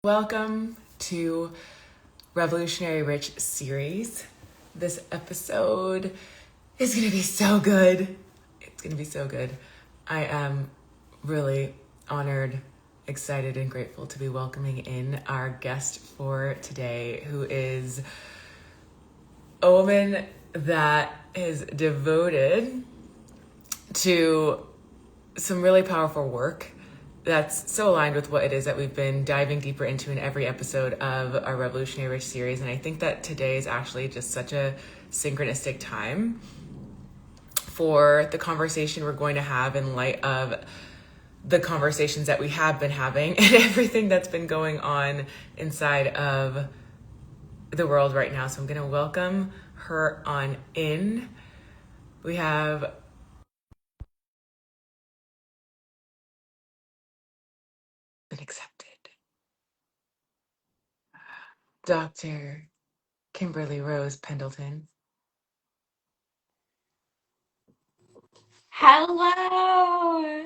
Welcome to Revolutionary Rich series. This episode is going to be so good. It's going to be so good. I am really honored, excited, and grateful to be welcoming in our guest for today, who is a woman that is devoted to some really powerful work that's so aligned with what it is that we've been diving deeper into in every episode of our Revolutionary Rich series. And I think that today is actually just such a synchronistic time for the conversation we're going to have in light of the conversations that we have been having and everything that's been going on inside of the world right now. So I'm going to welcome her on in. We have been accepted. Dr. Kimberly Rose Pendledton. Hello!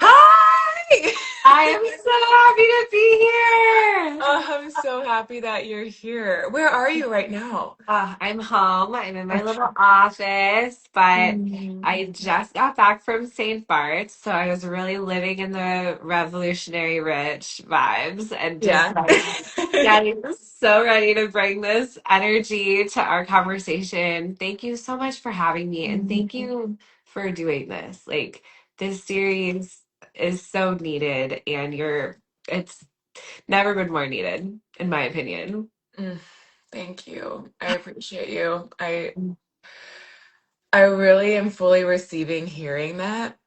Hi! I am so happy to be here. I'm so happy that you're here. Where are you right now? I'm home. I'm in my Okay. little office, but Mm. I just got back from St. Bart's, so I was really living in the revolutionary rich vibes and just Yeah. like getting so ready to bring this energy to our conversation. Thank you so much for having me, and thank you for doing this. Like, this series is so needed, and it's never been more needed, in my opinion. Mm, thank you. I appreciate you. I really am fully receiving hearing that.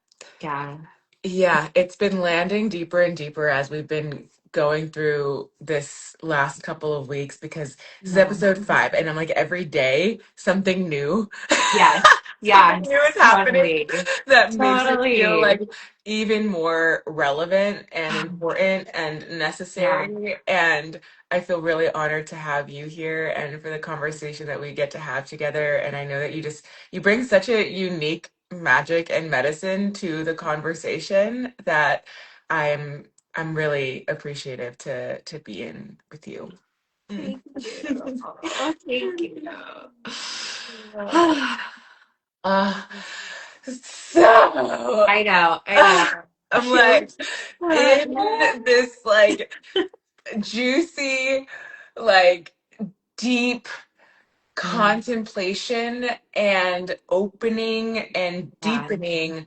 Yeah. Yeah, it's been landing deeper and deeper as we've been going through this last couple of weeks because this is Yeah. episode 5, and I'm like every day something new, Yes. something Yes. new is happening Totally. that makes it feel Totally. like even more relevant and important and Yeah. necessary. And I feel really honored to have you here and for the conversation that we get to have together. And I know that you bring such a unique magic and medicine to the conversation that I'm I'm really appreciative to be in with you. Mm. Thank you. Oh, thank you. uh, so I know. I uh, know. I I'm feel like in this like juicy, like deep contemplation and opening and yeah. deepening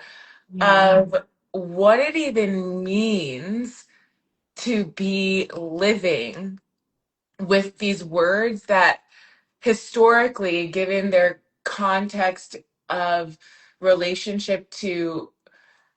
Yeah. of what it even means to be living with these words that historically, given their context of relationship to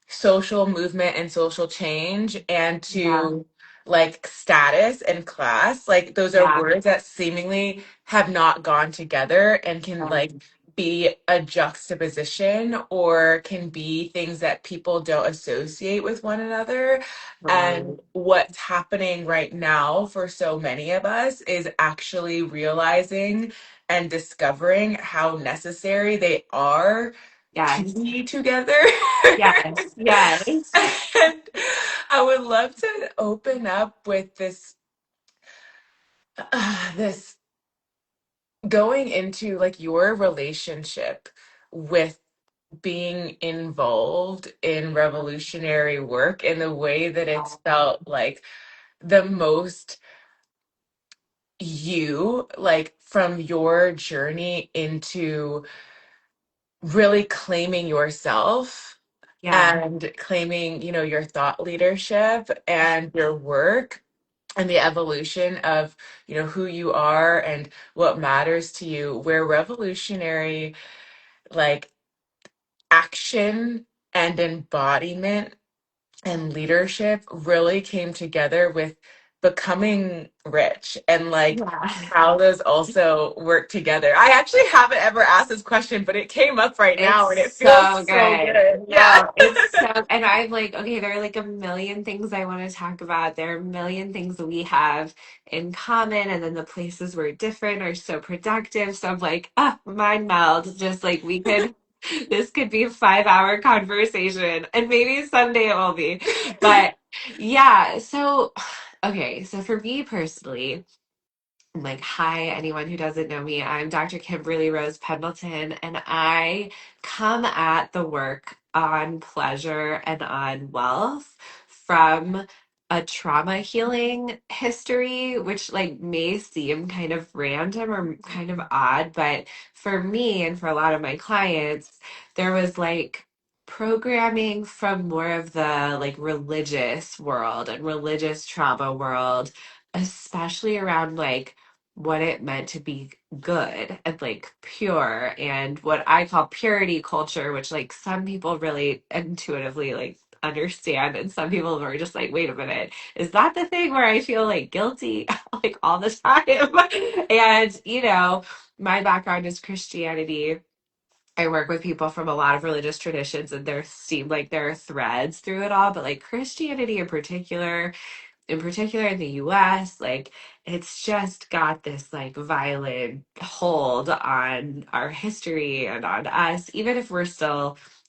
social movement and social change and Yeah. to like status and class, like those are Yeah. words that seemingly have not gone together and can like be a juxtaposition or can be things that people don't associate with one another. And Totally. what's happening right now for so many of us is actually realizing and discovering how necessary they are to Yes. be together. Yes. Yes. And I would love to open up with this going into like your relationship with being involved in revolutionary work in the way that it's felt like the most you, like from your journey into really claiming yourself Yeah. and claiming, your thought leadership and your work and the evolution of, who you are and what matters to you, where revolutionary like action and embodiment and leadership really came together with becoming rich and like Yeah. how those also work together. I actually haven't ever asked this question, but it came up right It's now and it feels so so good. good. Yeah. No, it's so, and I'm like, okay, there are like a million things I want to talk about. There are a million things that we have in common, and then the places we're different are so productive. So I'm like, mind meld. Just like this could be a 5 hour conversation, and maybe someday it will be. But yeah, so Okay, so for me personally, like, hi, anyone who doesn't know me. I'm Dr. Kimberly Rose Pendleton, and I come at the work on pleasure and on wealth from a trauma healing history, which like may seem kind of random or kind of odd, but for me and for a lot of my clients, there was like programming from more of the like religious world and religious trauma world, especially around like what it meant to be good and like pure and what I call purity culture, which like some people really intuitively like understand, and some people are just like, wait a minute, is that the thing where I feel like guilty like all the time? And my background is Christianity. I work with people from a lot of religious traditions, and there seem like there are threads through it all, but like Christianity in particular in the US, like it's just got this like violent hold on our history and on us, even if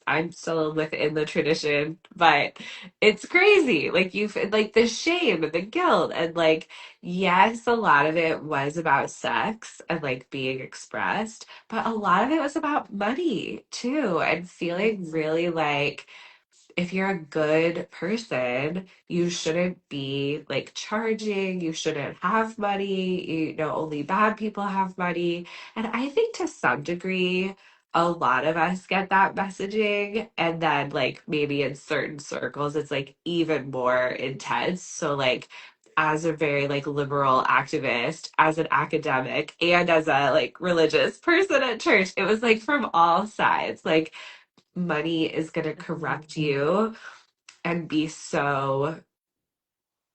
I'm still within the tradition, but it's crazy. Like like the shame and the guilt and like, yes, a lot of it was about sex and like being expressed, but a lot of it was about money too, and feeling really like if you're a good person, you shouldn't be like charging, you shouldn't have money, only bad people have money. And I think to some degree, a lot of us get that messaging. And then, like, maybe in certain circles, it's like even more intense. So, like, as a very like liberal activist, as an academic, and as a like religious person at church, it was like from all sides. Like money is going to corrupt you and be so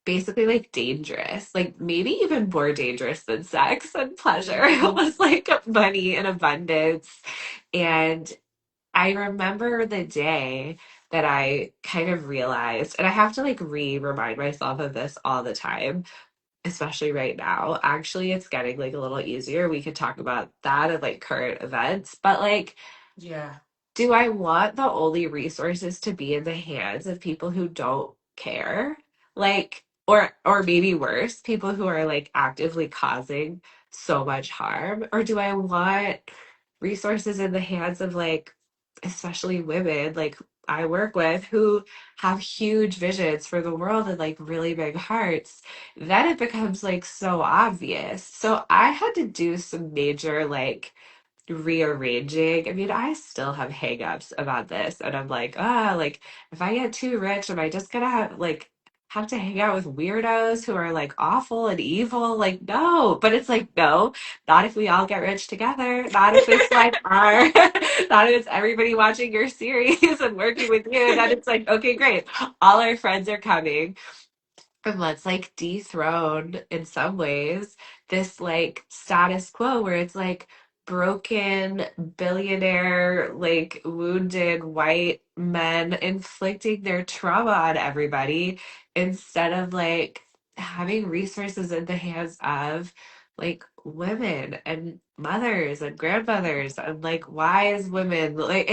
basically like dangerous, like maybe even more dangerous than sex and pleasure. It was like money and abundance. And I remember the day that I kind of realized, and I have to like remind myself of this all the time, especially right now. Actually, it's getting like a little easier. We could talk about that and like current events, but like, Yeah. do I want the only resources to be in the hands of people who don't care? Like, or maybe worse, people who are like actively causing so much harm? Or do I want resources in the hands of like, especially women like I work with who have huge visions for the world and like really big hearts? Then it becomes like so obvious. So I had to do some major like rearranging. I mean, I still have hangups about this, and I'm like, like if I get too rich, am I just gonna have to hang out with weirdos who are like awful and evil? Like, no. But it's like, no, not if we all get rich together. Not if it's like our, not if it's everybody watching your series and working with you. And then it's like, okay, great. All our friends are coming. And let's like dethrone in some ways this like status quo where it's like broken billionaire like wounded white men inflicting their trauma on everybody instead of like having resources in the hands of like women and mothers and grandmothers and like wise women. Like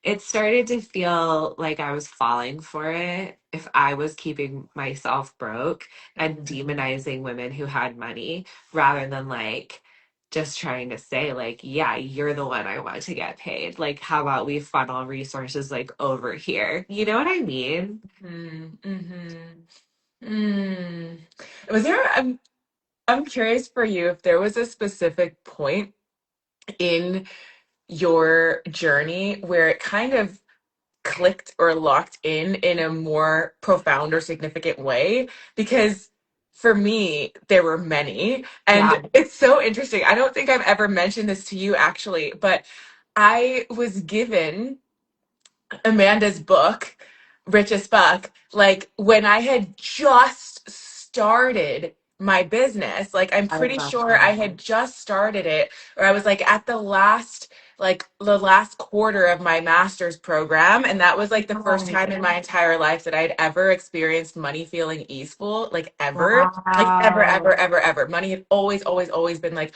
it started to feel like I was falling for it if I was keeping myself broke and demonizing women who had money rather than like just trying to say like, yeah, you're the one I want to get paid. Like, how about we funnel resources like over here? You know what I mean? Mm-hmm. Mm. Was there, I'm curious for you if there was a specific point in your journey where it kind of clicked or locked in a more profound or significant way, because for me there were many, Yeah. and it's so interesting. I don't think I've ever mentioned this to you actually, but I was given Amanda's book, Rich as Fuck, like when I had just started my business. Like I'm I pretty love sure I that. had just started it, or I was like at the last quarter of my master's program. And that was like the first Right. time in my entire life that I'd ever experienced money feeling easeful, like ever. Like ever, ever, Wow. ever, ever. Money had always, always, always been like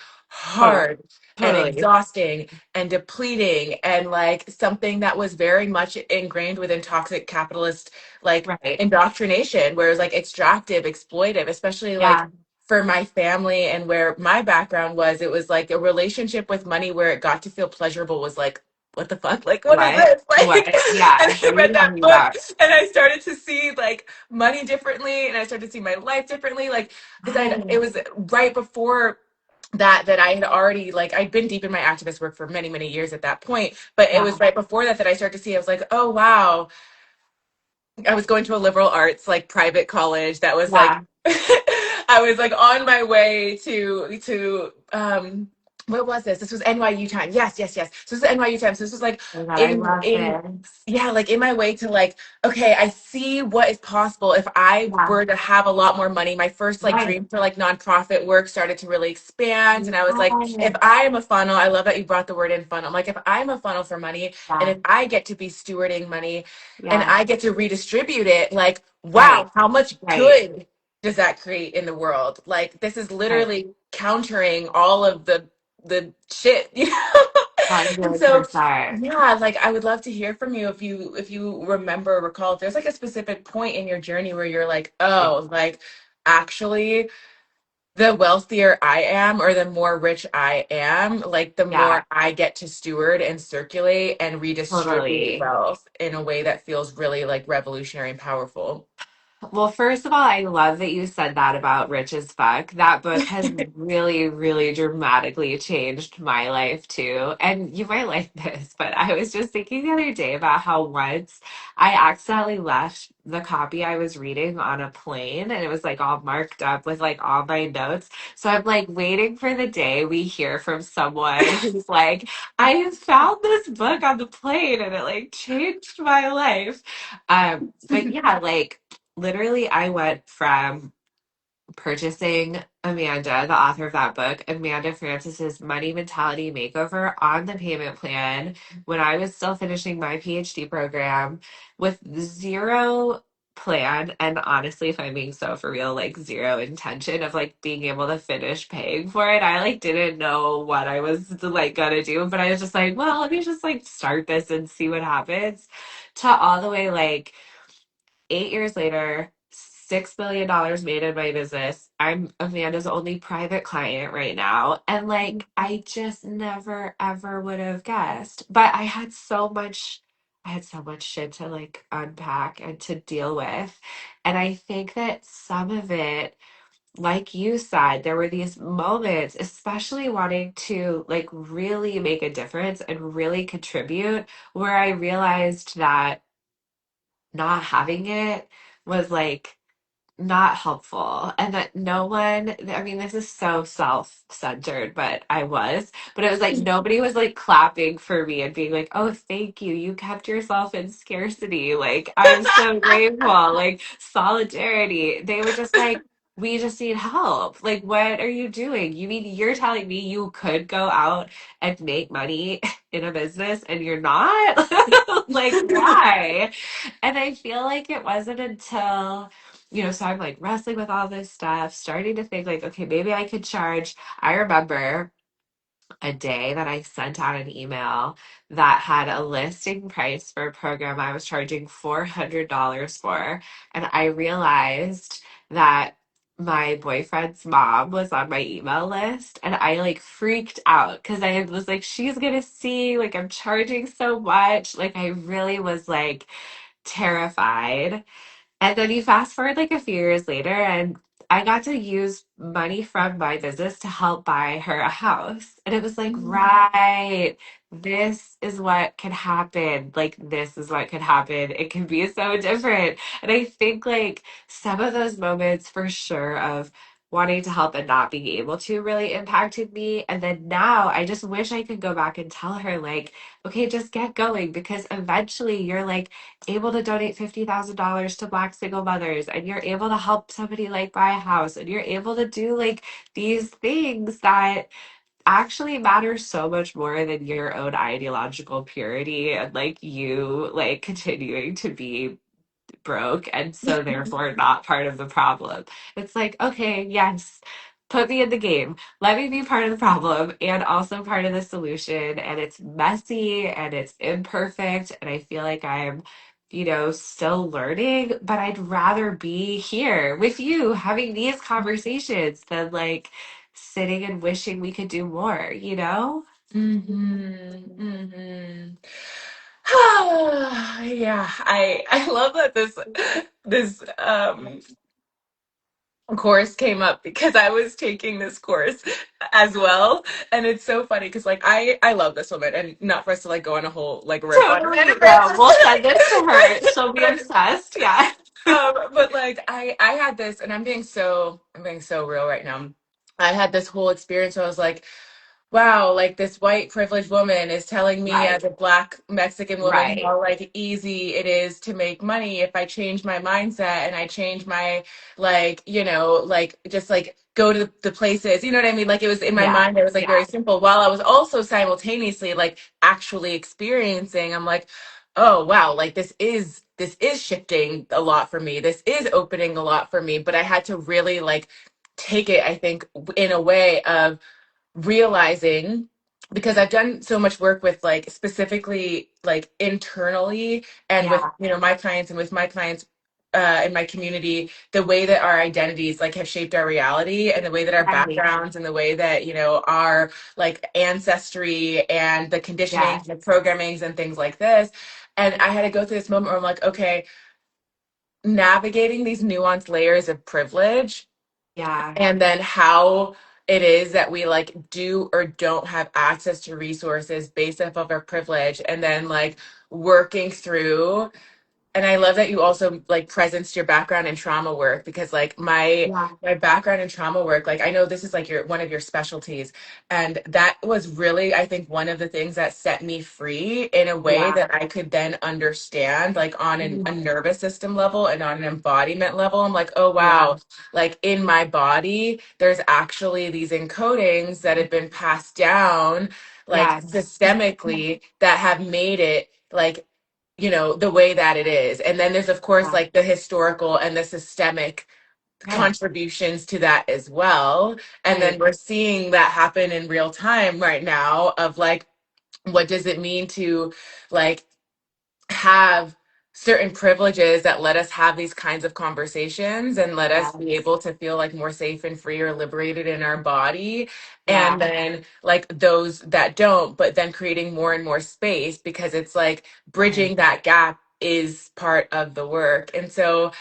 Totally. hard. and Totally. exhausting and depleting, and like something that was very much ingrained within toxic capitalist like Right. indoctrination, where it's like extractive, exploitive, especially like Yeah. for my family and where my background was. It was like a relationship with money where it got to feel pleasurable was like, what the fuck? Like, what is What? this? Like, What? Yeah. and What I are you read that talking book about? and I started to see like money differently, and I started to see my life differently. Like, because it Right. was right before that I had already like I'd been deep in my activist work for many, many years at that point. But it was Yeah. right before that I started to see, I was like, oh wow, I was going to a liberal arts like private college that was like Yeah. I was like on my way to what was this? This was NYU time. Yes, yes, yes. So this was NYU time. So this was like Oh my God, I love in this. yeah, like in my way to like, okay, I see what is possible if I Yeah. were to have a lot more money. My first like Right. dream for like nonprofit work started to really expand. And I was like, Yeah. if I am a funnel, I love that you brought the word in funnel. I'm like, if I'm a funnel for money and Yeah. if I get to be stewarding money and Yeah. I get to redistribute it, like, Right. wow, how much Right. good does that create in the world? Like, this is Right. literally countering all of the shit, you know? And so 100%. yeah, like I would love to hear from you if you remember or recall if there's like a specific point in your journey where you're like, oh, like actually the wealthier I am or the more rich I am, like the Yeah. more I get to steward and circulate and redistribute Totally. wealth in a way that feels really like revolutionary and powerful. Well, first of all, I love that you said that about Rich as Fuck. That book has really, really dramatically changed my life too. And you might like this, but I was just thinking the other day about how once I accidentally left the copy I was reading on a plane and it was like all marked up with like all my notes. So I'm like waiting for the day we hear from someone who's like, I found this book on the plane and it like changed my life. But yeah, like literally I went from purchasing Amanda, the author of that book, Amanda Francis's Money Mentality Makeover on the payment plan when I was still finishing my PhD program with zero plan and honestly, if I'm being so for real, like zero intention of like being able to finish paying for it. I like didn't know what I was like gonna do, but I was just like, well, let me just like start this and see what happens, to all the way like 8 years later, $6 billion made in my business. I'm Amanda's only private client right now. And like, I just never ever would have guessed. But I had so much shit to like unpack and to deal with. And I think that some of it, like you said, there were these moments, especially wanting to like really make a difference and really contribute, where I realized that not having it was like not helpful and that no one, I mean, this is so self-centered, but it was like nobody was like clapping for me and being like, oh, thank you, you kept yourself in scarcity, like I'm so grateful, like solidarity. They were just like, we just need help. Like, what are you doing? You mean you're telling me you could go out and make money in a business and you're not? Like, why? And I feel like it wasn't until, so I'm like wrestling with all this stuff, starting to think like, okay, maybe I could charge. I remember a day that I sent out an email that had a listing price for a program I was charging $400 for. And I realized that my boyfriend's mom was on my email list and I like freaked out because I was like, she's gonna see like I'm charging so much. Like I really was like terrified. And then you fast forward like a few years later, and I got to use money from my business to help buy her a house. And it was like, right, this is what could happen. Like, this is what could happen. It can be so different. And I think, like, some of those moments for sure of wanting to help and not being able to really impacted me. And then now I just wish I could go back and tell her, like, okay, just get going because eventually you're like, able to donate $50,000 to Black single mothers, and you're able to help somebody like buy a house, and you're able to do like these things that actually matter so much more than your own ideological purity and like you like continuing to be broke and so therefore not part of the problem. It's like, okay, yes, put me in the game. Let me be part of the problem and also part of the solution. And it's messy and it's imperfect. And I feel like I'm, still learning, but I'd rather be here with you having these conversations than like sitting and wishing we could do more, you know? Mm-hmm. Mm-hmm. Yeah, I love that this course came up because I was taking this course as well, and it's so funny because like I love this woman, and not for us to like go on a whole like riff on Totally. Yeah, manifest, we'll send this to her. She'll be but obsessed. Yeah. but like I had this, and I'm being so real right now. I had this whole experience where I was like, wow, like this white privileged woman is telling me Right. as a black Mexican woman Right. how like easy it is to make money if I change my mindset and I change my like, like just like go to the places, you know what I mean? Like it was in my Yeah. mind, it was like very Yeah. simple while I was also simultaneously like actually experiencing. I'm like, oh wow, like this is shifting a lot for me. This is opening a lot for me, but I had to really like take it, I think, in a way of realizing, because I've done so much work with like specifically like internally and with Yeah. my clients and with my clients in my community, the way that our identities like have shaped our reality, and the way that our Right. backgrounds and the way that our like ancestry and the conditioning, Yes. the programmings and things like this. And I had to go through this moment where I'm like, okay, navigating these nuanced layers of privilege, Yeah. and then how it is that we like do or don't have access to resources based off of our privilege, and then like working through. And I love that you also like presence your background in trauma work, because like Yeah. my background in trauma work, like I know this is like your one of your specialties, and that was really, I think, one of the things that set me free in a way Yeah. that I could then understand like on a Mhm. nervous system level and on an embodiment level. I'm like, oh Yeah. wow, like in my body there's actually these encodings that have been passed down like Yes. systemically that have made it like the way that it is. And then there's, of course, Yeah. like the historical and the systemic Right. contributions to that as well. And then Right. we're seeing that happen in real time right now of like, what does it mean to like have certain privileges that let us have these kinds of conversations and let us be Yes. able to feel like more safe and free or liberated in our body, and Yeah. then like those that don't, but then creating more and more space, because it's like Right. bridging that gap is part of the work. And so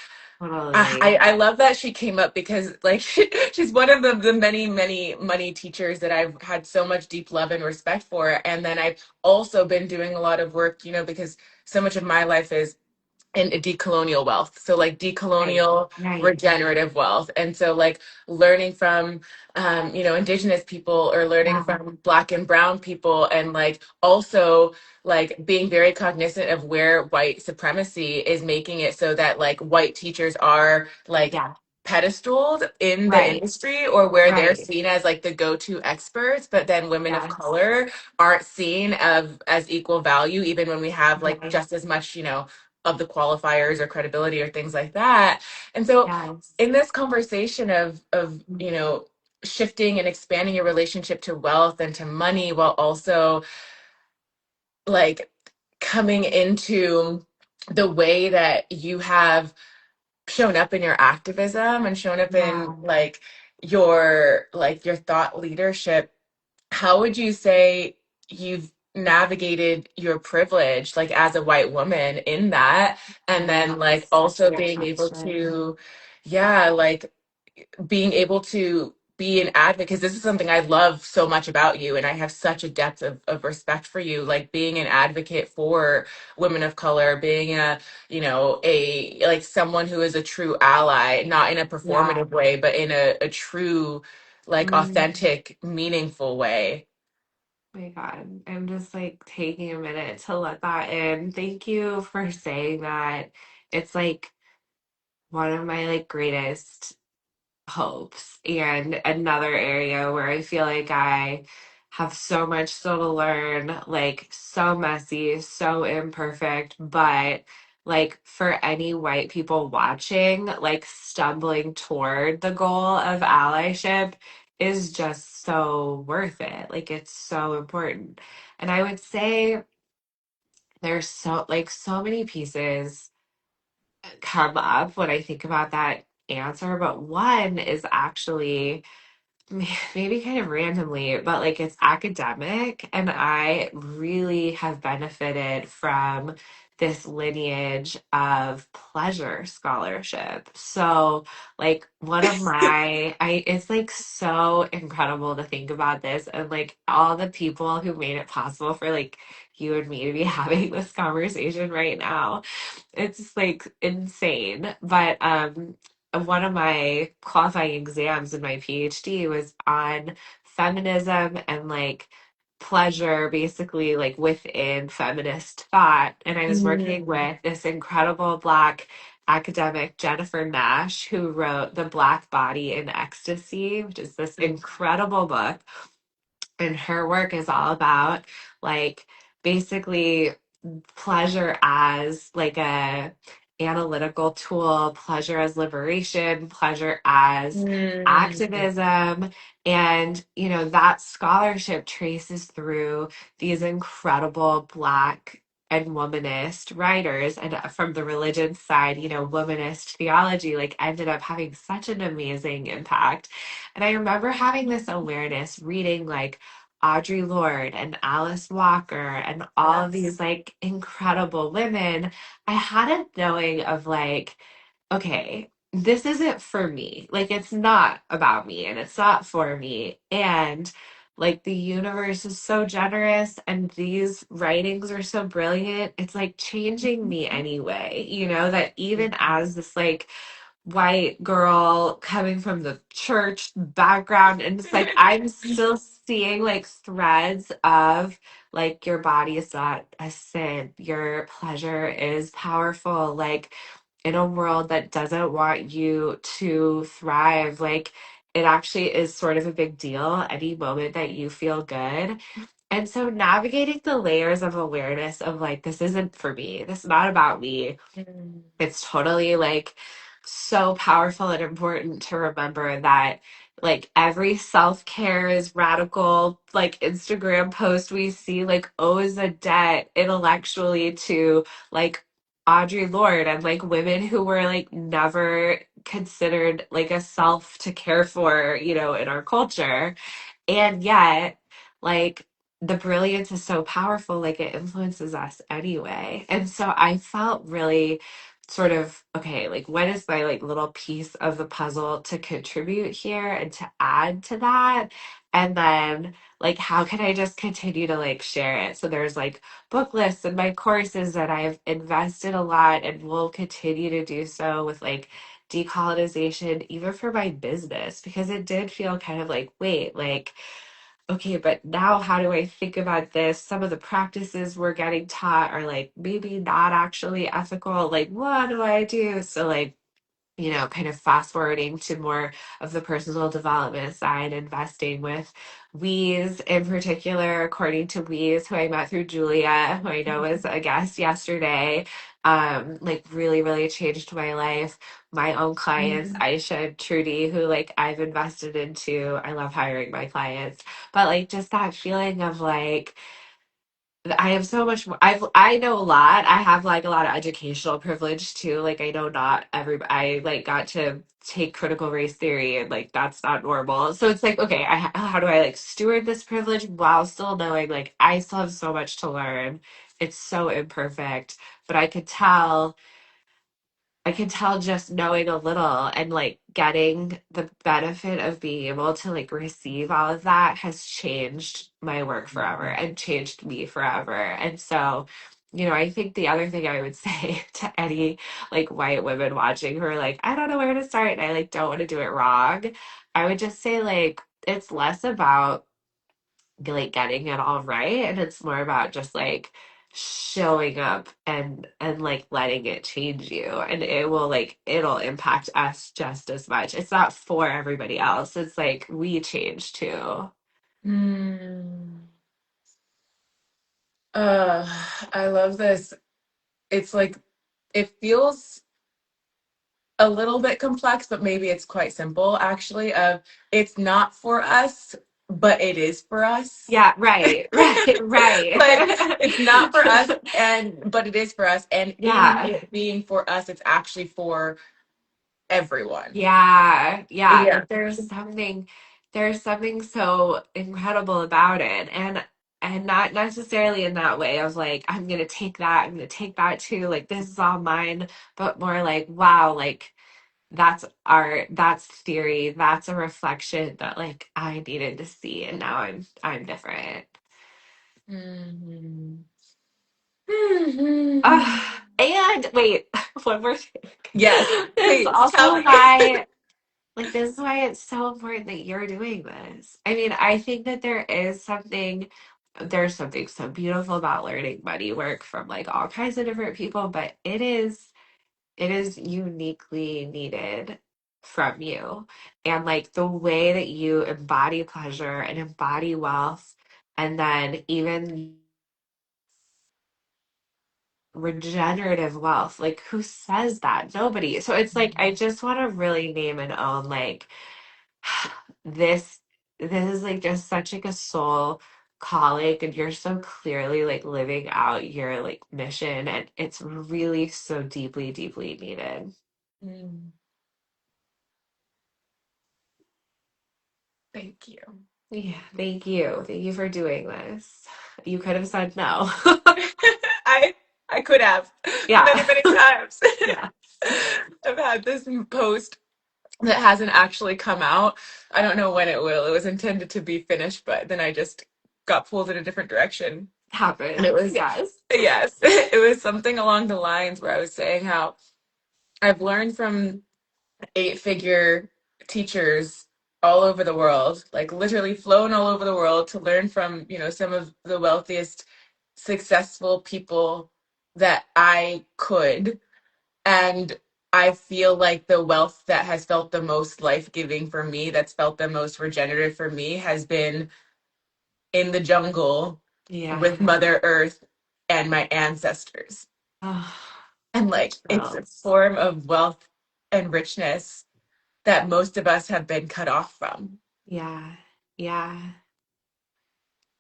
I, Totally. I love that she came up, because like she's one of the many many money teachers that I've had so much deep love and respect for. And then I've also been doing a lot of work, because so much of my life is in decolonial wealth. So like Right. decolonial Right. regenerative wealth. And so like learning from indigenous people, or learning Yeah. from black and brown people, and like also like being very cognizant of where white supremacy is making it so that like white teachers are like Yeah. pedestaled in the Right. industry, or where they're Right. seen as like the go-to experts, but then women of Yes. color aren't seen of as equal value, even when we have like Right. just as much of the qualifiers or credibility or things like that. And so Yes. in this conversation of shifting and expanding your relationship to wealth and to money, while also like coming into the way that you have shown up in your activism and shown up in Yeah. your thought leadership, how would you say you've navigated your privilege like as a white woman in that, and Oh, then like that's such a also good being able question. to, yeah, like being able to be an advocate, because this is something I love so much about you, and I have such a depth of respect for you, like being an advocate for women of color, being a like someone who is a true ally, not in a Yeah. performative way, but in a true like Mm, authentic meaningful way. my God. I'm just like taking a minute to let that in. Thank you for saying that. It's like one of my like greatest hopes, and another area where I feel like I have so much still to learn, like so messy, so imperfect, but like for any white people watching, like stumbling toward the goal of allyship, is just so worth it. Like it's so important. And I would say there's so many pieces come up when I think about that answer, but one is actually maybe kind of randomly, but like it's academic, and I really have benefited from this lineage of pleasure scholarship. So, like one of my I it's like so incredible to think about this and like all the people who made it possible for like you and me to be having this conversation right now. It's just, like insane. But one of my qualifying exams in my PhD was on feminism and like pleasure, basically like within feminist thought. And I was working Mm. with this incredible Black academic, Jennifer Nash, who wrote The Black Body in Ecstasy, which is this incredible book. And her work is all about like basically pleasure as like a analytical tool, pleasure as liberation, pleasure as Mm. activism. And you know that scholarship traces through these incredible Black and womanist writers, and from the religion side, you know, womanist theology like ended up having such an amazing impact. And I remember having this awareness reading like Audre Lorde and Alice Walker and all of these like incredible women. I had a knowing of like, okay, this isn't for me. Like, it's not about me and it's not for me. And like, the universe is so generous and these writings are so brilliant. It's like changing me anyway, you know, that even as this like white girl coming from the church background, and it's like I'm still seeing like threads of like your body is not a sin, your pleasure is powerful, like in a world that doesn't want you to thrive, like it actually is sort of a big deal any moment that you feel good. And so navigating the layers of awareness of like this isn't for me, this is not about me, Mm. it's totally like so powerful and important to remember that like every self-care is radical like Instagram post we see like owes a debt intellectually to like Audre Lorde and like women who were like never considered like a self to care for, you know, in our culture. And yet, like, the brilliance is so powerful, like, it influences us anyway. And so I felt really sort of, okay, like, what is my, like, little piece of the puzzle to contribute here and to add to that? And then, like, how can I just continue to, like, share it? So there's, like, book lists and my courses that I've invested a lot and will continue to do so with, like, decolonization, even for my business, because it did feel kind of like, wait, like, okay, but now how do I think about this? Some of the practices we're getting taught are like maybe not actually ethical. Like, what do I do? So, like, you know, kind of fast forwarding to more of the personal development side, investing with Weeze in particular, according to Weeze, who I met through Julia, who I know was a guest yesterday, like really, really changed my life. My own clients, Mm. Aisha and Trudy, who like I've invested into. I love hiring my clients, but like just that feeling of like, I have so much more. I know a lot. I have like a lot of educational privilege too. Like I know not everybody. I like got to take critical race theory, and like that's not normal. So it's like, okay, how do I like steward this privilege while still knowing like I still have so much to learn. It's so imperfect, but I can tell just knowing a little and like getting the benefit of being able to like receive all of that has changed my work forever and changed me forever. And so, you know, I think the other thing I would say to any like white women watching who are like, I don't know where to start and I like don't want to do it wrong, I would just say like it's less about like getting it all right, and it's more about just like showing up and like letting it change you, and it will like it'll impact us just as much. It's not for everybody else, it's like we change too. Mm. I love this. It's like it feels a little bit complex, but maybe it's quite simple actually. Of it's not for us, but it is for us. Yeah, right, right, Like it's not for us, right. and but it is for us. And in Yeah. it being for us, it's actually for everyone. Yeah, yeah. Yeah. Like there's something so incredible about it. And not necessarily in that way of like, I'm gonna take that too, like this is all mine, but more like, wow, like that's art, that's theory, that's a reflection that like I needed to see and now I'm different. Mhm. And wait, one more thing. Yes, This is please tell also me. why Like, this is why it's so important that you're doing this. I mean, I think that there's something so beautiful about learning money work from like all kinds of different people, but it is uniquely needed from you. And like the way that you embody pleasure and embody wealth, and then even regenerative wealth, like who says that? Nobody. So it's like, I just want to really name and own like, this this is like just such like a soul calling, and you're so clearly like living out your like mission, and it's really so deeply deeply needed. Mm, thank you. Yeah, thank you for doing this. You could have said no. I I could have Yeah. many, many times. Yeah. I've had this post that hasn't actually come out. I don't know when it will. It was intended to be finished, but then I just got pulled in a different direction. And it Happens, was, yes. yes, it was something along the lines where I was saying how I've learned from eight-figure teachers all over the world, like literally flown all over the world to learn from, some of the wealthiest, successful people that I could. And I feel like the wealth that has felt the most life-giving for me, that's felt the most regenerative for me, has been in the jungle Yeah. with Mother Earth and my ancestors. Oh, And like it's a girls. form of wealth and richness that most of us have been cut off from. Yeah. Yeah.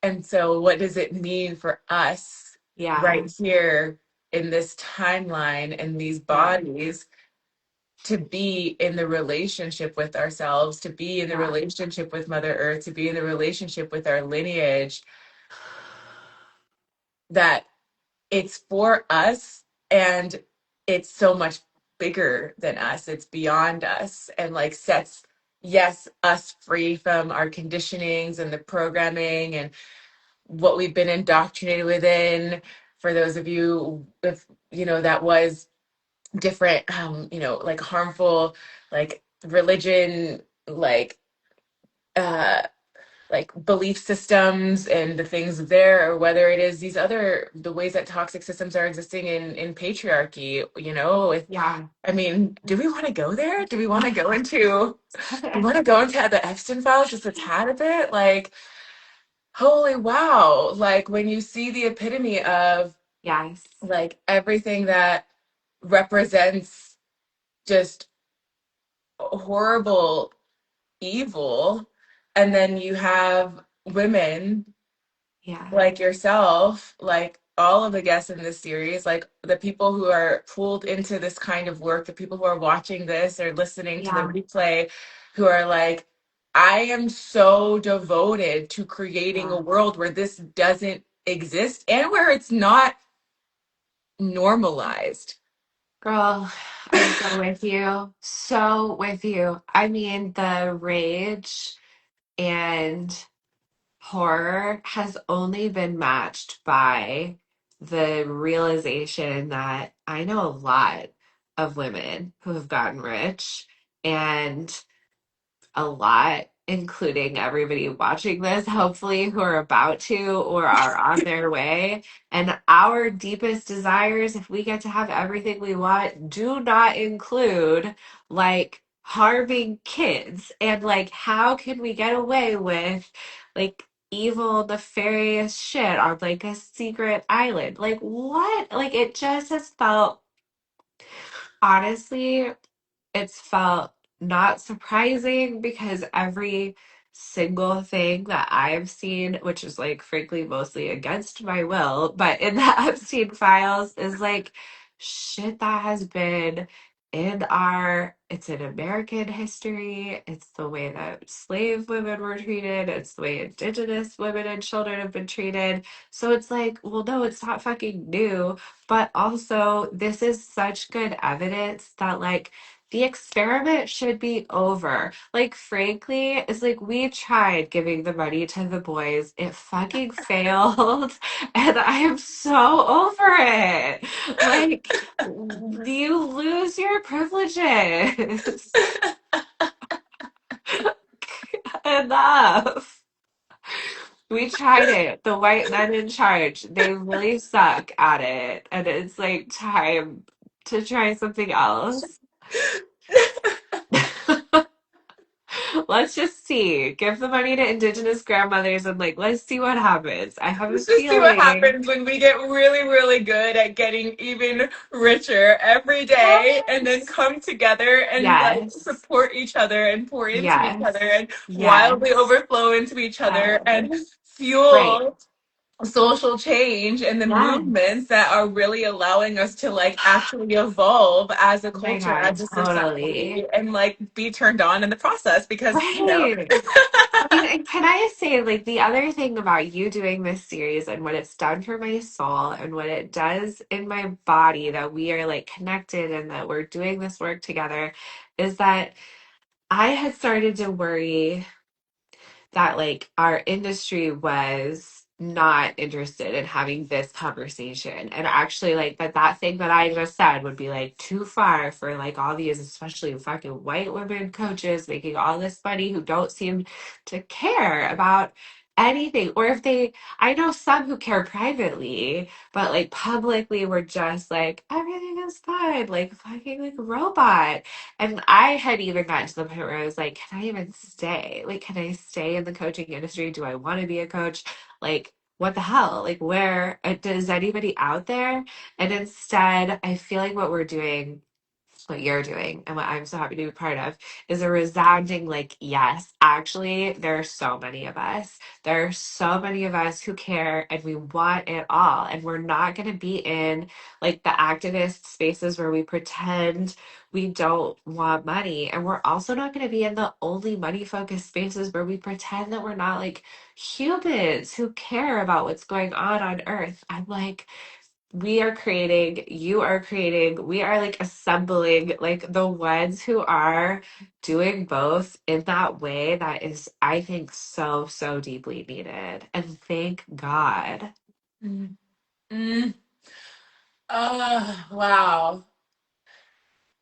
And so, what does it mean for us Yeah. right here in this timeline and these Yeah. bodies to be in the relationship with ourselves, to be in the Yeah. relationship with Mother Earth, to be in the relationship with our lineage, that it's for us and it's so much bigger than us. It's beyond us and like sets, yes, us free from our conditionings and the programming and what we've been indoctrinated within. For those of you, if that was different, like harmful, like religion, uh like belief systems and the things there, or whether it is the ways that toxic systems are existing in patriarchy, with, Yeah. I mean, do we want to go there? Do we want to go into Stop do we it. want to go into the Epstein files just a tad of it? Like, holy wow. Like when you see the epitome of Yes. like everything that represents just horrible evil, and then you have women Yeah. like yourself, like all of the guests in this series, like the people who are pulled into this kind of work, the people who are watching this or listening to the Yeah. replay, who are like, I am so devoted to creating a Yeah. world where this doesn't exist and where it's not normalized. Girl, I'm so with you. So with you. I mean, the rage and horror has only been matched by the realization that I know a lot of women who have gotten rich, and a lot, including everybody watching this, hopefully, who are about to or are on their way. And our deepest desires, if we get to have everything we want, do not include like harming kids. And like, how can we get away with like evil, nefarious shit on like a secret island? Like, what? Like, it just has felt honestly. it's felt not surprising because every single thing that I've seen, which is like frankly mostly against my will, but in the Epstein files is like shit that has been it's in American history. It's the way that slave women were treated. It's the way indigenous women and children have been treated. So it's like, well, no, it's not fucking new. But also, this is such good evidence that, like, the experiment should be over. Like, frankly, it's like we tried giving the money to the boys. It fucking failed. And I am so over it. Like, you lose your privileges. Enough. We tried it. The white men in charge, they really suck at it. And it's like time to try something else. Let's just see. Give the money to indigenous grandmothers and like let's see what happens. I have a Let's just see what feeling. happens when we get really, really good at getting even richer every day and then come together and like Yes. support each other and pour into each other Yes. and wildly Yes. overflow into each other and Yes. Right. fuel social change and the movements Yes. that are really allowing us to like actually evolve as a Oh my culture, God, as a totally. society, and like be turned on in the process because, Right. I mean, and can I say, like, the other thing about you doing this series and what it's done for my soul and what it does in my body, that we are like connected and that we're doing this work together, is that I had started to worry that like our industry was not interested in having this conversation, and actually like that thing that I just said would be like too far for like all these especially fucking white women coaches making all this money who don't seem to care about anything. Or if they, I know some who care privately, but like publicly we're just like everything is fine, like fucking like a robot. And I had even gotten to the point where I was like, can I even stay? Like, can I stay in the coaching industry? Do I want to be a coach? Like, what the hell? Like, where does anybody out there? And instead, I feel like what we're doing, what you're doing, and what I'm so happy to be part of is a resounding like, yes, actually, there are so many of us. There are so many of us who care and we want it all. And we're not going to be in like the activist spaces where we pretend we don't want money. And we're also not going to be in the only money focused spaces where we pretend that we're not like humans who care about what's going on earth. I'm like, we are creating, you are creating, we are like assembling like the ones who are doing both in that way that is, I think, so, so deeply needed. And thank God. Mm. Mm. Wow.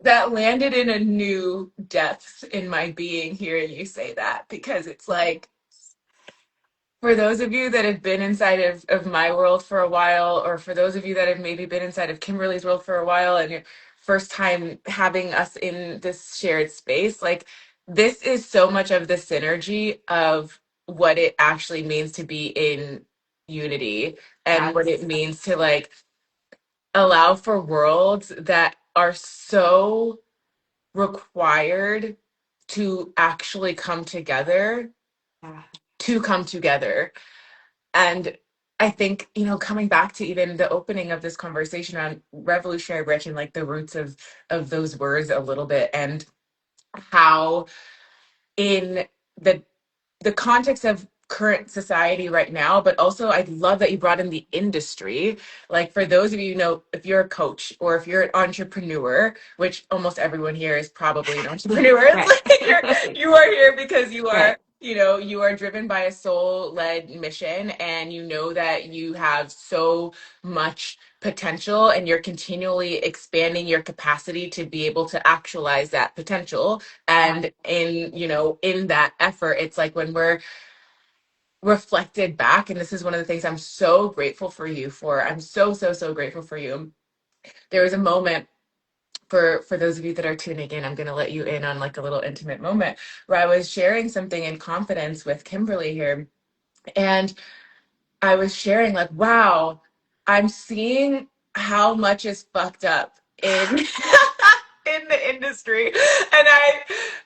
That landed in a new depth in my being hearing you say that, because it's like, for those of you that have been inside of my world for a while, or for those of you that have maybe been inside of Kimberly's world for a while, and your first time having us in this shared space, like this is so much of the synergy of what it actually means to be in unity and what it Yes. means to like allow for worlds that are so required to actually come together Yeah. to come together. And I think, coming back to even the opening of this conversation on revolutionary rich and like the roots of those words a little bit, and how in the the context of current society right now, but also I love that you brought in the industry. Like for those of you, if you're a coach or if you're an entrepreneur, which almost everyone here is probably an entrepreneur, it's Right. like you are here because you Right. are, you are driven by a soul-led mission, and you know that you have so much potential and you're continually expanding your capacity to be able to actualize that potential. Yeah. And in that effort, it's like when we're reflected back, and this is one of the things I'm so grateful for you for. I'm so, so, so grateful for you. There was a moment, for those of you that are tuning in, I'm going to let you in on like a little intimate moment where I was sharing something in confidence with Kimberly here. And I was sharing like, wow, I'm seeing how much is fucked up in in the industry, and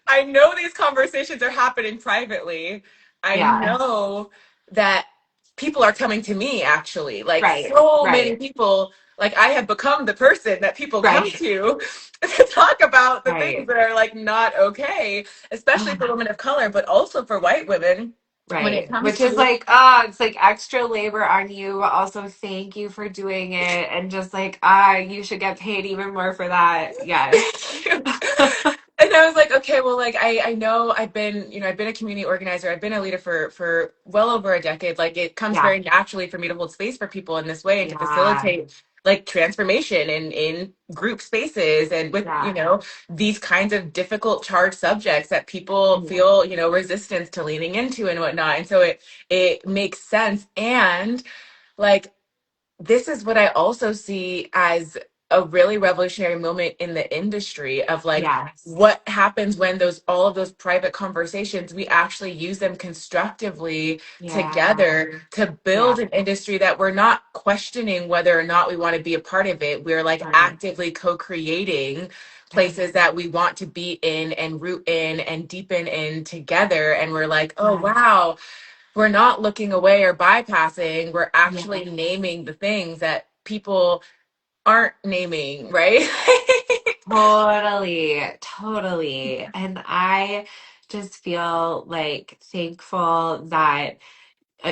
I know these conversations are happening privately. I Yeah. know that people are coming to me, actually, like Right. so many Right. people. Like I have become the person that people come Right. to talk about the things Right. that are like not okay, especially for Ah, women of color, but also for white women when it right. comes Which is to. like, it's like extra labor on you. But also, thank you for doing it. And just like, you should get paid even more for that. Yes. Thank you. And I was like, okay, well, like I know I've been a community organizer. I've been a leader for well over a decade. Like it comes Yeah. very naturally for me to hold space for people in this way and to Yeah. facilitate like transformation in group spaces and with, Yeah. these kinds of difficult charged subjects that people Yeah. feel, resistance to leaning into and whatnot. And so it makes sense. And like this is what I also see as a really revolutionary moment in the industry of like Yes. what happens when those all of those private conversations we actually use them constructively Yeah. together to Yeah. build an industry that we're not questioning whether or not we want to be a part of it. We're like Right. actively co-creating places Yes. that we want to be in and root in and deepen in together, and we're like, oh Yes. wow, we're not looking away or bypassing. We're Yeah. actually naming the things that people aren't naming, right? Totally, totally. And I just feel like thankful that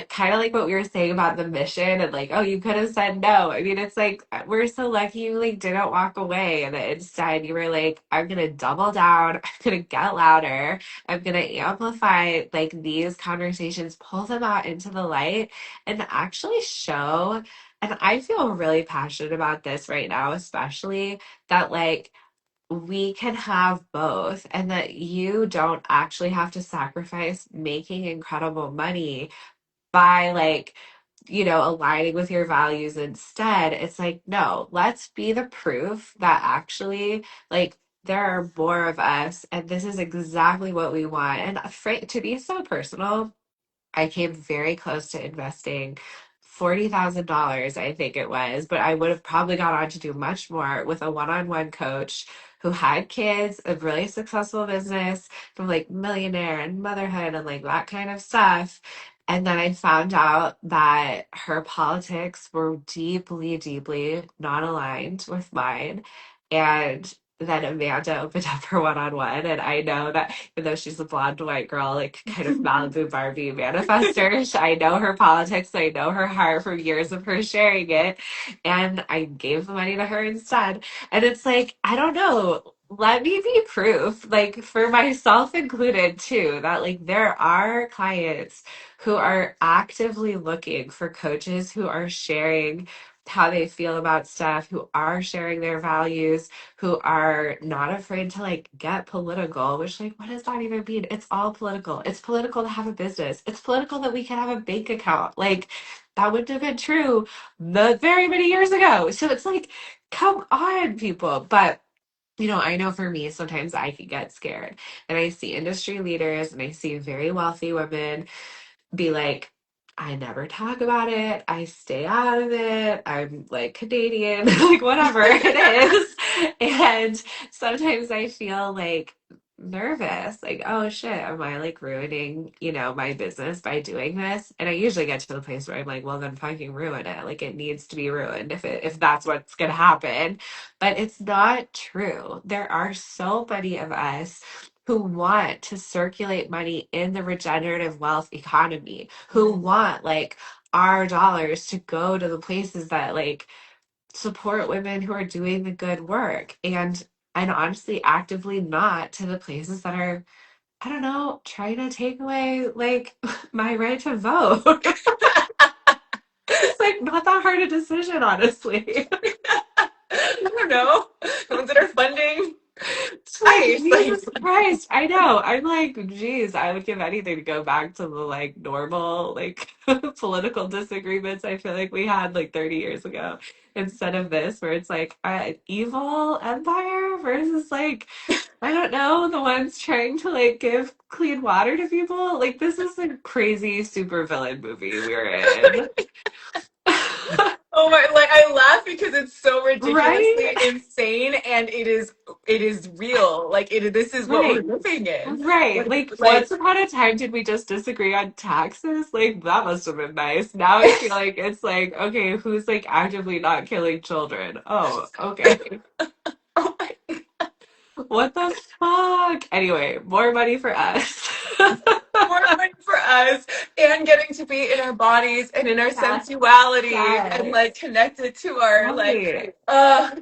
kind of like what we were saying about the mission and like, oh, you could have said no. I mean, it's like we're so lucky you like didn't walk away and that instead you were like, I'm gonna double down, I'm gonna get louder, I'm gonna amplify like these conversations, pull them out into the light and actually show. And I feel really passionate about this right now, especially that like we can have both and that you don't actually have to sacrifice making incredible money by like aligning with your values instead. It's like, no, let's be the proof that actually like there are more of us and this is exactly what we want. And to be so personal, I came very close to investing $40,000, I think it was, but I would have probably gone on to do much more with a one-on-one coach who had kids, a really successful business, from like millionaire and motherhood and like that kind of stuff. And then I found out that her politics were deeply, deeply not aligned with mine. And then Amanda opened up her one-on-one, and I know that even though she's a blonde white girl, like kind of Malibu Barbie manifester, I know her politics, I know her heart from years of her sharing it, and I gave the money to her instead. And it's like, I don't know, let me be proof, like for myself included too, that like there are clients who are actively looking for coaches who are sharing how they feel about stuff, who are sharing their values, who are not afraid to like get political, which like what does that even mean? It's all political. It's political to have a business. It's political that we can have a bank account. Like that wouldn't have been true not very many years ago. So it's like, come on, people. But I know for me, sometimes I can get scared. And I see industry leaders and I see very wealthy women be like, I never talk about it. I stay out of it. I'm like Canadian, like whatever it is. And sometimes I feel like nervous, like, oh shit, am I like ruining, my business by doing this? And I usually get to the place where I'm like, well, then fucking ruin it. Like it needs to be ruined if that's what's gonna happen. But it's not true. There are so many of us who want to circulate money in the regenerative wealth economy, who want like our dollars to go to the places that like support women who are doing the good work and honestly actively not to the places that are, I don't know, trying to take away like my right to vote. It's like not that hard a decision, honestly. I don't know. The ones that are funding It's like ICE, like Jesus Christ. I know. I'm like, geez, I would give anything to go back to the like normal, like political disagreements I feel like we had like 30 years ago instead of this, where it's like an evil empire versus like, I don't know, the ones trying to like give clean water to people. Like, this is a crazy super villain movie we're in. Oh my, like I laugh because it's so Right? ridiculously insane and it is real. Like this is what we're Right. living in. Right. Like Like once upon a time, did we just disagree on taxes? Like that must have been nice. Now I feel like it's like, okay, who's like actively not killing children? Oh, okay. oh my, What the fuck? Anyway, more money for us. more money for us and getting to be in our bodies and in our Yes. sensuality and Yes. like connected to our Right.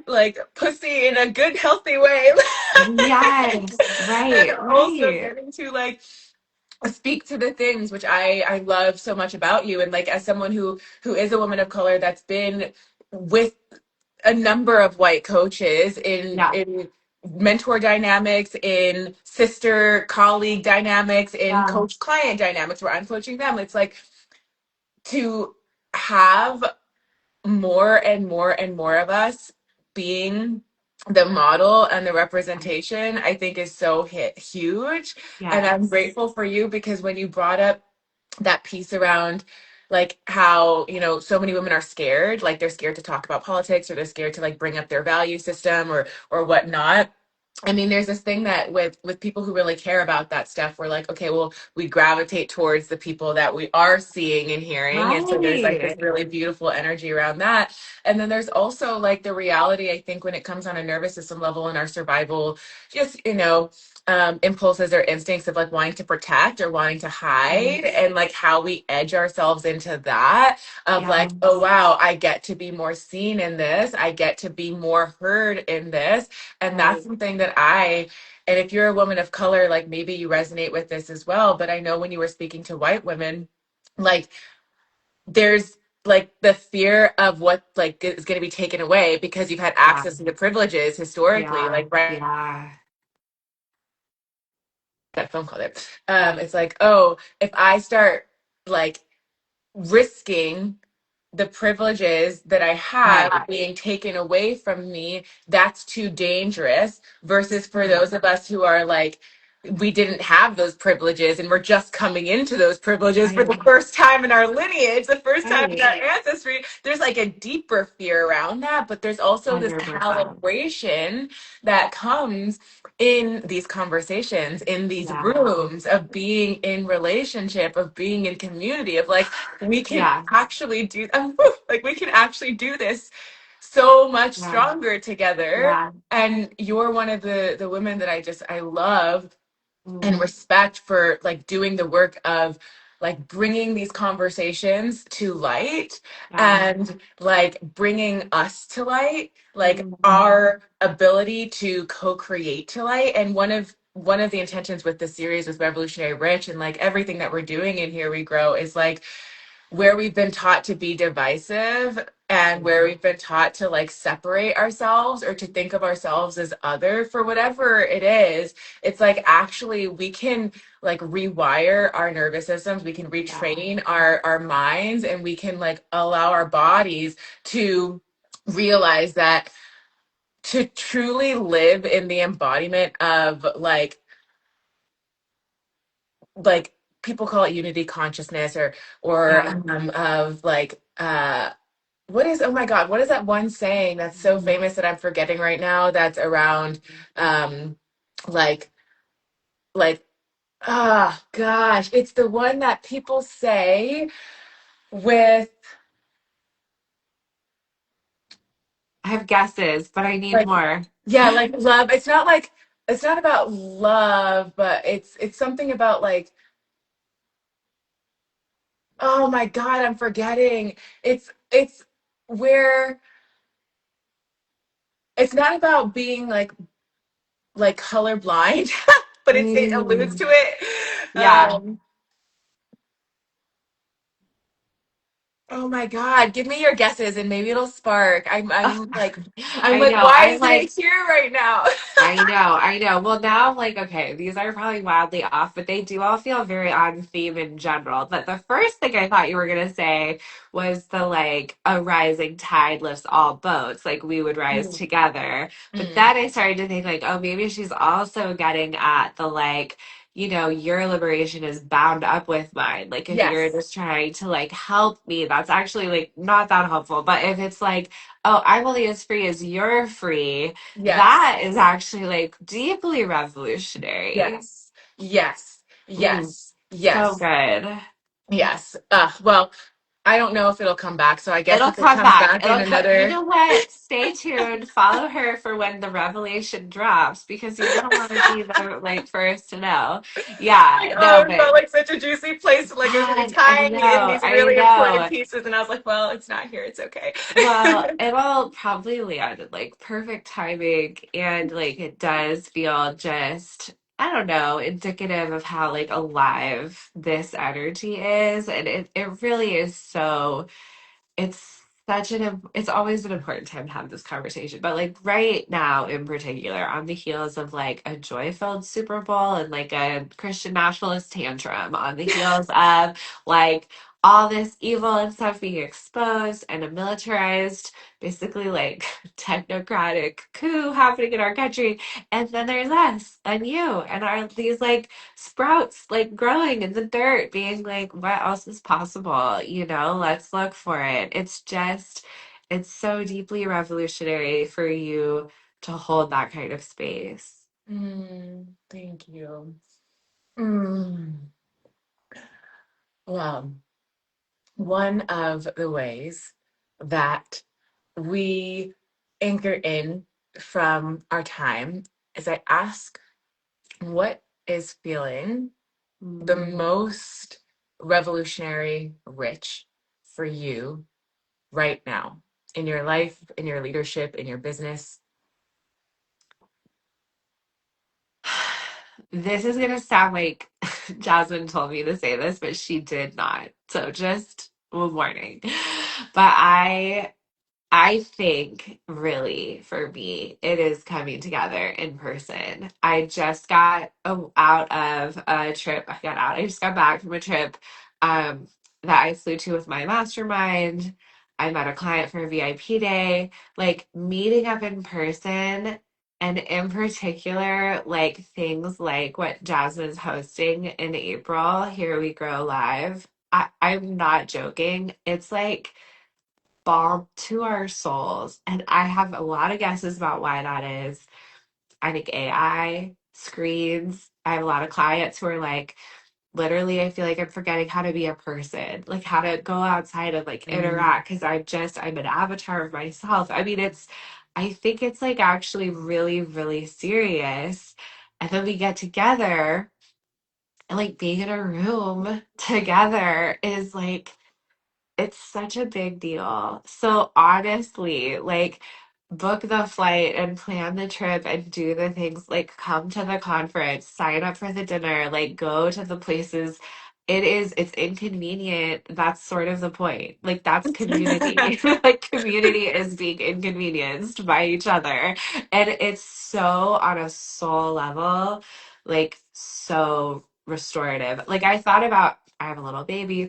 like pussy in a good healthy way. Yes. And Right. also Right. getting to like speak to the things which I love so much about you, and like as someone who is a woman of color that's been with a number of white coaches Yeah. in mentor dynamics, in sister colleague dynamics, in Yeah. coach client dynamics where I'm coaching them. It's like to have more and more and more of us being the model and the representation, I think is so huge. And I'm Yes. grateful for you because when you brought up that piece around like how so many women are scared, like they're scared to talk about politics, or they're scared to like bring up their value system or whatnot. I mean, there's this thing that with people who really care about that stuff, we're like, okay, well, we gravitate towards the people that we are seeing and hearing. And so there's like this Right. really beautiful energy around that. And then there's also like the reality, I think, when it comes on a nervous system level and our survival, just, impulses or instincts of like wanting to protect or wanting to hide, Yes. and like how we edge ourselves into that of like, oh, Yes. wow, I get to be more seen in this. I get to be more heard in this. And that's Right. something that and if you're a woman of color, like maybe you resonate with this as well. But I know when you were speaking to white women, like there's like the fear of what like is going to be taken away because you've had Yeah. access to the privileges historically, Yeah. like right. Yeah. That phone call there. It's like, oh, if I start like risking the privileges that I Right. have being taken away from me, that's too dangerous. Versus for Right. those of us who are like, we didn't have those privileges and we're just coming into those privileges for the Right. first time in our lineage, the first time in Right. our ancestry. There's like a deeper fear around that, but there's also this 100%. calibration that comes in these conversations, in these Yeah. rooms of being in relationship, of being in community, of like, we can Yeah. actually do like we can actually do this so much Yeah. stronger together. Yeah. And you're one of the women that I love and Mm. respect for like doing the work of like bringing these conversations to light Yeah. and like bringing us to light, like Mm. our ability to co-create to light. And one of the intentions with this series with Revolutionary Rich and like everything that we're doing in Here We Grow is like where we've been taught to be divisive and where we've been taught to like separate ourselves or to think of ourselves as other for whatever it is. It's like actually we can like rewire our nervous systems, we can Yeah. retrain our minds, and we can like allow our bodies to realize that to truly live in the embodiment of like people call it unity consciousness or Yeah. of like what is, oh my god, what is that one saying that's so famous that I'm forgetting right now, that's around um like like gosh, it's the one that people say with I have guesses, but I need like, more. yeah, like love. It's not about love, but it's something about like, oh my god, I'm forgetting. It's where it's not about being like colorblind, but it alludes to Mm. it. Yeah. Oh my God, give me your guesses and maybe it'll spark. I'm I like, know. why I'm isn't it like, here right now? I know, I know. Well, now I'm like, okay, these are probably wildly off, but they do all feel very on theme in general. But the first thing I thought you were gonna say was the like, a rising tide lifts all boats, like we would rise Mm, together. But mm, then I started to think like, oh, maybe she's also getting at the like, your liberation is bound up with mine. Like if you're Yes. just trying to like help me, that's actually like not that helpful. But if it's like, oh, I'm only as free as you're free, Yes. that is actually like deeply revolutionary. Yes. Yes. Mm, Yes. so Yes. good. Yes. Well, I don't know if it'll come back. So I guess It'll if it come comes back. back in It'll come. You another, know what? Stay tuned. Follow her for when the revelation drops because you're gonna want to be the like first to know. like, Yeah, oh, no, it felt but like such a juicy place. Like it was God, I tying me in know, these I really important know. pieces. And I was like, well, it's not here. It's okay. Well, it'll probably land at like perfect timing, and like it does feel just, I don't know, indicative of how like alive this energy is, and it really is so. It's it's always an important time to have this conversation, but like right now in particular, on the heels of like a joy-filled Super Bowl and like a Christian nationalist tantrum, on the heels of like all this evil and stuff being exposed and a militarized, basically like technocratic coup happening in our country, and then there's us and you and our these like sprouts like growing in the dirt, being like, what else is possible? Let's look for it. It's so deeply revolutionary for you to hold that kind of space. Thank you. Mm. Well, one of the ways that we anchor in from our time is I ask what is feeling the Mm. most revolutionary rich for you right now in your life, in your leadership, in your business. This is gonna sound like Jasmine told me to say this, but she did not. So just a warning. But I think really for me, it is coming together in person. I just got out of a trip. I just got back from a trip um, that I flew to with my mastermind. I met a client for a VIP day, like meeting up in person. And in particular, like things like what Jasmine's hosting in April, Here We Grow Live. I'm not joking. It's like balm to our souls. And I have a lot of guesses about why that is. I think AI, screens. I have a lot of clients who are like, literally, I feel like I'm forgetting how to be a person, like how to go outside and like Mm. interact because I'm an avatar of myself. I mean, I think it's like actually really, really serious. And then we get together and like being in a room together is like, it's such a big deal. So honestly, like book the flight and plan the trip and do the things like come to the conference, sign up for the dinner, like go to the places. It's inconvenient. That's sort of the point. Like that's community. Like community is being inconvenienced by each other. And it's so on a soul level, like so restorative. Like I have a little baby.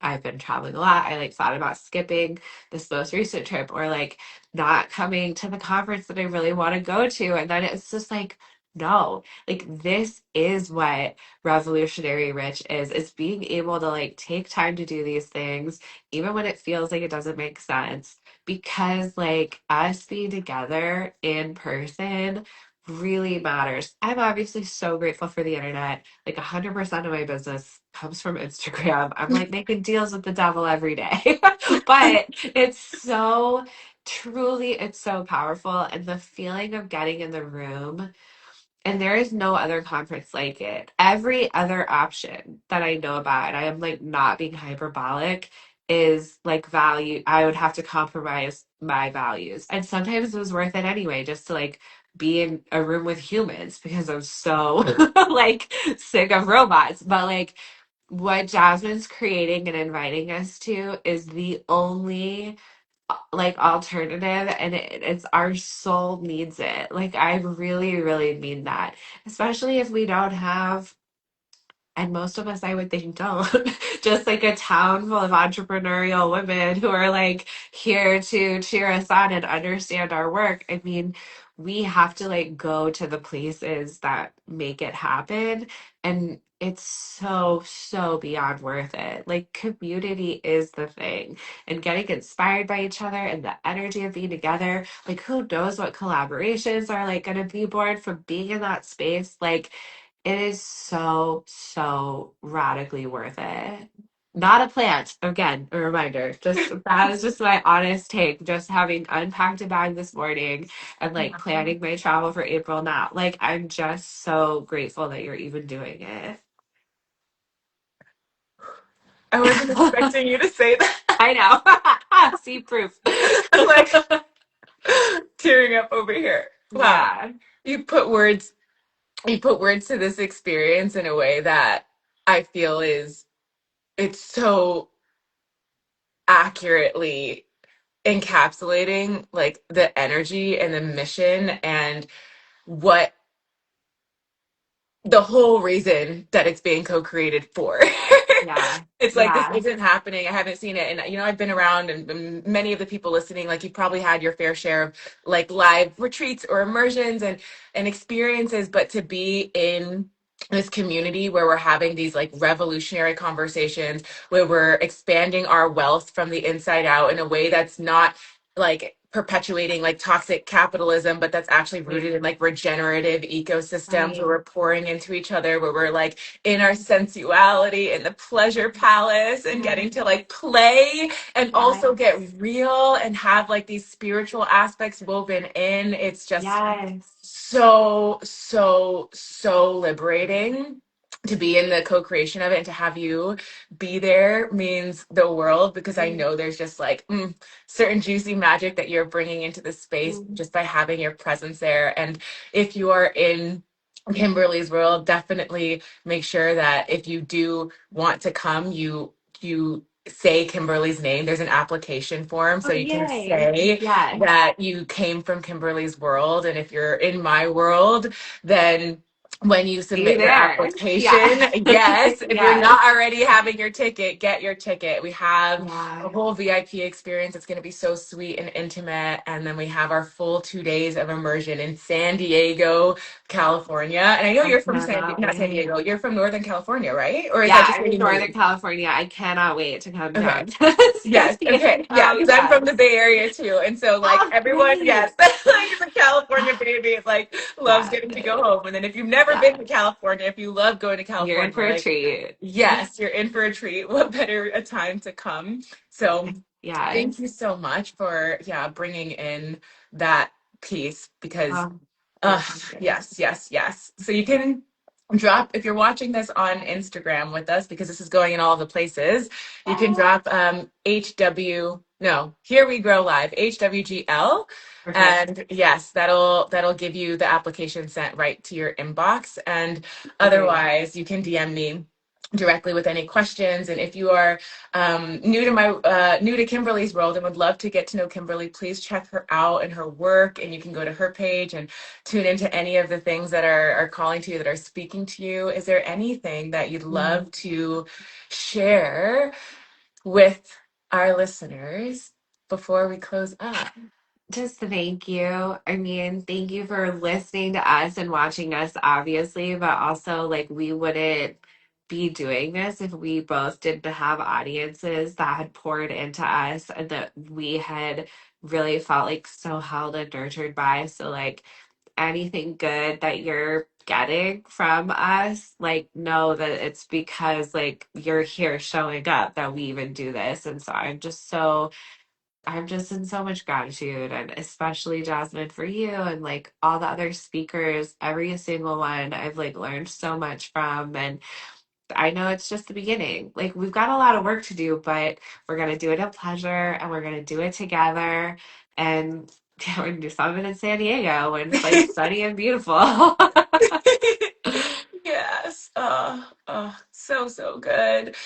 I've been traveling a lot. I like thought about skipping this most recent trip or like not coming to the conference that I really want to go to. And then it's just like, no, like this is what revolutionary rich is. It's being able to like take time to do these things, even when it feels like it doesn't make sense. Because like us being together in person really matters. I'm obviously so grateful for the internet. Like 100% of my business comes from Instagram. I'm like making deals with the devil every day. But it's so truly, it's so powerful. And the feeling of getting in the room, and there is no other conference like it. Every other option that I know about, and I am like not being hyperbolic, is like value. I would have to compromise my values. And sometimes it was worth it anyway, just to like be in a room with humans because I'm so like sick of robots. But like what Jasmine's creating and inviting us to is the only like alternative, and it's our soul needs it. Like I really really mean that, especially if we don't have, and most of us I would think don't, just like a town full of entrepreneurial women who are like here to cheer us on and understand our work. I mean, we have to like go to the places that make it happen. And it's so, so beyond worth it. Like, community is the thing, and getting inspired by each other and the energy of being together. Like, who knows what collaborations are like going to be born from being in that space? Like, it is so, so radically worth it. Not a plant. Again, a reminder. Just that is just my honest take. Just having unpacked a bag this morning and like planning my travel for April now. Like, I'm just so grateful that you're even doing it. I wasn't expecting you to say that. I know. See proof. I'm like tearing up over here. Wow. Yeah. You put words you put words to this experience in a way that I feel is it's so accurately encapsulating like the energy and the mission and what the whole reason that it's being co-created for. Yeah. It's like this Yeah. isn't happening. I haven't seen it. And I've been around and many of the people listening, like you've probably had your fair share of like live retreats or immersions and experiences, but to be in this community where we're having these like revolutionary conversations, where we're expanding our wealth from the inside out in a way that's not like perpetuating like toxic capitalism, but that's actually rooted in like regenerative ecosystems where Right. we're pouring into each other, where we're like in our sensuality in the pleasure palace and Yeah. getting to like play and also Yes. get real and have like these spiritual aspects woven in. It's just Yes. so liberating to be in the co-creation of it, and to have you be there means the world, because I know there's just like certain juicy magic that you're bringing into the space Mhm. just by having your presence there. And if you are in Kimberly's world, definitely make sure that if you do want to come, you say Kimberly's name. There's an application form, Oh, so you can yay. say Yes. that you came from Kimberly's world. And if you're in my world, then when you Be submit your there. Yeah. application, yes, if you're Yes. not already having your ticket, get your ticket. We have a Yeah. whole VIP experience. It's going to be so sweet and intimate. And then we have our full 2 days of immersion in San Diego, California. And I know I you're from cannot not San wait. Diego, you're from Northern California, right? Or is that Yeah, just I'm where in you Northern moved? California. I cannot wait to come Okay. down to San Yes. Okay. Yeah. Diego. Because I'm from the Yes. Bay Area too. And so, like, Oh, everyone, yes, great. like the California baby, like, loves Yes. getting to go home. And then if you've never been Yeah. to California, if you love going to You're in California, for a like, treat. yes, you're in for a treat. What better a time to come? So, thank Yes. you so much for, yeah, bringing in that piece because My pleasure. yes. So you can drop, if you're watching this on Instagram with us, because this is going in all the places, you can drop HW, no, Here We Grow Live, HWGL. Perfect. And yes, that'll give you the application sent right to your inbox. And Okay. otherwise, you can DM me directly with any questions. And if you are new to Kimberly's world and would love to get to know Kimberly, please check her out and her work. And you can go to her page and tune into any of the things that are calling to you, that are speaking to you. Is there anything that you'd Mm. love to share with our listeners before we close up? Just thank you. I mean, thank you for listening to us and watching us, obviously, but also, like, we wouldn't be doing this if we both didn't have audiences that had poured into us and that we had really felt like so held and nurtured by. So, like, anything good that you're getting from us, like, know that it's because, like, you're here showing up that we even do this. And so I'm just in so much gratitude, and especially Jasmine for you and like all the other speakers, every single one I've like learned so much from. And I know it's just the beginning. Like, we've got a lot of work to do, but we're going to do it at pleasure and we're going to do it together. And we're going to do something in San Diego when it's like sunny and beautiful. Yes. So good.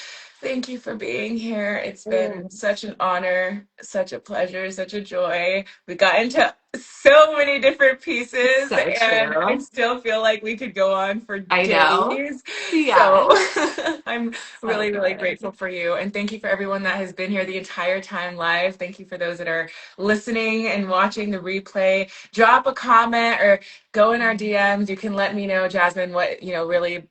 Thank you for being here. It's been Mm. such an honor, such a pleasure, such a joy. We got into so many different pieces, So and I true. still feel like we could go on for I know. days. So Yes. I'm So really, really good. grateful for you. And thank you for everyone that has been here the entire time live. Thank you for those that are listening and watching the replay. Drop a comment or go in our DMs. You can let me know, Jasmine, what, really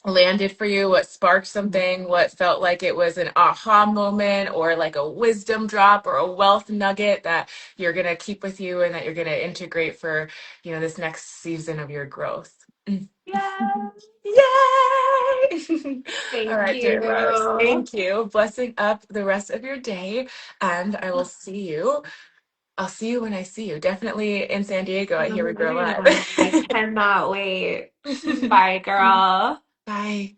landed for you, what sparked something, what felt like it was an aha moment or like a wisdom drop or a wealth nugget that you're going to keep with you and that you're going to integrate for, this next season of your growth. Yeah. Yay! All Thank right, dear loves. you. Thank you. Blessing up the rest of your day. And I will see you. I'll see you when I see you. Definitely in San Diego at Here We Grow Live. I cannot wait. Bye, girl. Bye.